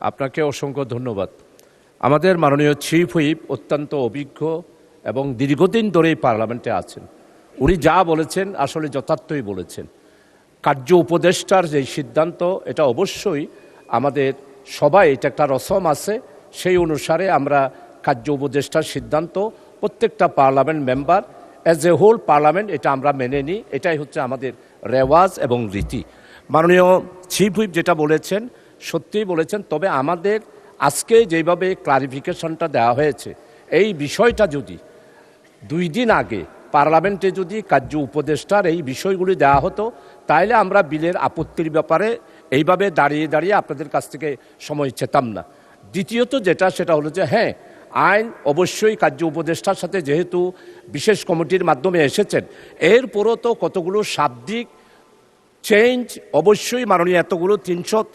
আপনাকে অসংখ্য ধন্যবাদ। আমাদের মাননীয় চিফ হুইপ অত্যন্ত অভিজ্ঞ এবং দীর্ঘদিন ধরেই পার্লামেন্টে আছেন। উনি যা বলেছেন আসলে যথার্থই বলেছেন। কার্য উপদেষ্টার যে সিদ্ধান্ত, এটা অবশ্যই আমাদের সবাই, এটা একটা রসম আছে, সেই অনুসারে আমরা কার্য উপদেষ্টার সিদ্ধান্ত প্রত্যেকটা parliament member as a whole parliament এটা আমরা মেনে নিই। এটাই হচ্ছে আমাদের রেওয়াজ এবং রীতি। মাননীয় চিফ হুইপ যেটা বলেছেন সত্যিই বলেছেন, তবে আমাদের আজকে যেভাবে ক্লারিফিকেশনটা দেওয়া হয়েছে, এই বিষয়টা যদি 2 দিন আগে পার্লামেন্টে যদি কার্য উপদেষ্টার এই বিষয়গুলি দেওয়া হতো, তাহলে আমরা বিলের আপত্তির ব্যাপারে এইভাবে দাঁড়িয়ে দাঁড়িয়ে আপনাদের কাছ থেকে সময় চেতাম না। দ্বিতীয়ত যেটা, সেটা হলো যে হ্যাঁ, আইন অবশ্যই কার্য উপদেষ্টার সাথে যেহেতু বিশেষ কমিটির মাধ্যমে এসেছেন, এরপরও তো কতগুলো শাব্দিক চেঞ্জ অবশ্যই মাননীয় এতগুলো 300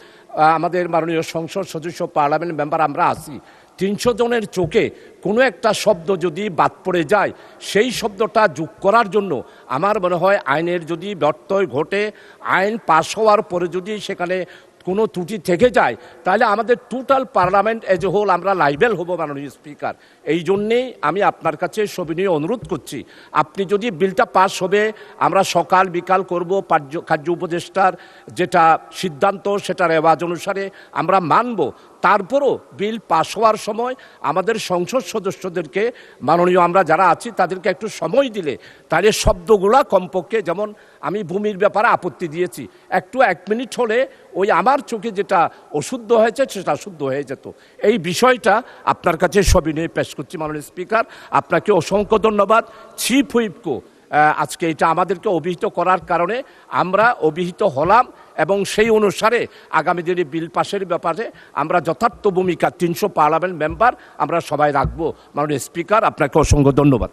আমাদের মাননীয় সংসদ সদস্য পার্লামেন্ট মেম্বার আমরা আছি, 300 জনের চোখে কোনো একটা শব্দ যদি বাদ পড়ে যায়, সেই শব্দটা যোগ করার জন্য আমার মনে হয় আইনের যদি ব্যত্যয় ঘটে, আইন পাশ হওয়ার পরে যদি সেখানে কোনো ত্রুটি থেকে যায়, তাহলে আমাদের total parliament as a whole আমরা লাইবেল হব মাননীয় স্পিকার। এই জন্যেই আমি আপনার কাছে সবিনয় অনুরোধ করছি, আপনি যদি বিলটা পাস হবে, আমরা সকাল বিকাল করব, কার্য উপদেষ্টার যেটা সিদ্ধান্ত সেটা রেওয়াজ অনুসারে আমরা মানব। তারপরও বিল পাস হওয়ার সময় আমাদের সংসদ সদস্যদেরকে, মাননীয় আমরা যারা আছি তাদেরকে একটু সময় দিলে, তাহলে শব্দগুলা কমপক্ষে, যেমন আমি ভূমির ব্যাপারে আপত্তি দিয়েছি, একটু 1 মিনিট হলে ওই আমার চোখে যেটা অশুদ্ধ হয়েছে সেটা শুদ্ধ হয়ে যেত। এই বিষয়টা আপনার কাছে সবিনয়ে পেশ করছি মাননীয় স্পিকার। আপনাকে অসংখ্য ধন্যবাদ। চিফ হুইপকে আজকে এটা আমাদেরকে অভিহিত করার কারণে আমরা অভিহিত হলাম, এবং সেই অনুসারে আগামী দিনে বিল পাশের ব্যাপারে আমরা যথার্থ ভূমিকা 300 পার্লামেন্ট মেম্বার আমরা সবাই রাখবো। মাননীয় স্পিকার, আপনাকে অসংখ্য ধন্যবাদ।